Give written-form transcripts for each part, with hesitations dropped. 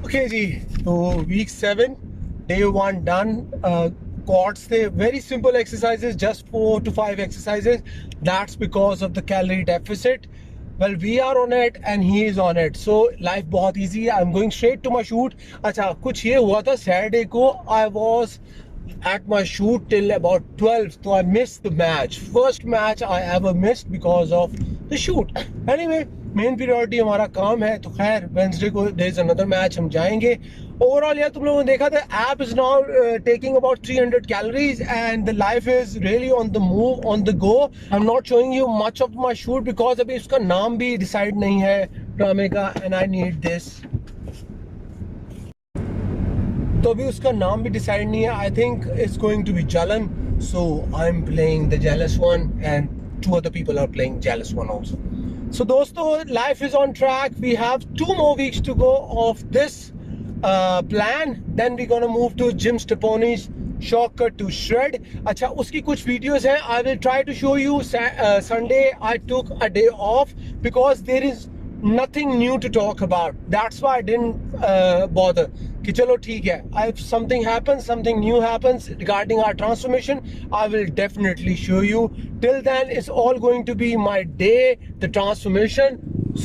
Okay जी, तो week 7 day 1 done. Quads थे, very simple exercises, just 4 to 5 exercises. That's because of the calorie deficit. Well, we are on it and he is on it, so life बहुत easy है. I'm going straight to my shoot. अच्छा, कुछ ये हुआ था Saturday को, I was at my shoot till about 12, so I missed the match. First match I ever missed because of the shoot. Anyway, main priority हमारा काम है, तो खैर वेंसडे को देयर इज अनदर मैच, हम जाएंगे. ओवरऑल यार तुम लोगों ने देखा था, app is now taking about 300 calories and the life is really on the move, on the go. I am not showing you much of my shoot because अभी उसका नाम भी डिसाइड नहीं है ड्रामे का, एंड आई नीड दिस. तो अभी उसका नाम भी डिसाइड नहीं है. I think it's going to be जलन, so I am playing the jealous one and 2 other people are playing jealous one also. So दोस्तों, life is on track. We have 2 more weeks to go of this plan. Then we're gonna move to Jim Steponi's shortcut to shred. अच्छा, उसकी कुछ videos हैं. I will try to show you. Sunday I took a day off because there is nothing new to talk about. That's why I didn't bother. कि चलो ठीक है, if something happens, something new happens regarding our transformation, I will definitely show you. Till then, it's all going to be my day, the transformation.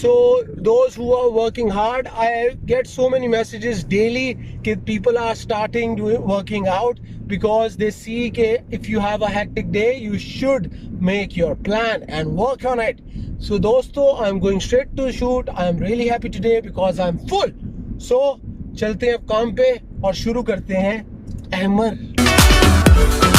So those who are working hard, I get so many messages daily that people are starting working out because they see that if you have a hectic day, you should make your plan and work on it. So dosto, I'm going straight to shoot. I am really happy today because I'm full. So चलते हैं काम पे और शुरू करते हैं अहमर.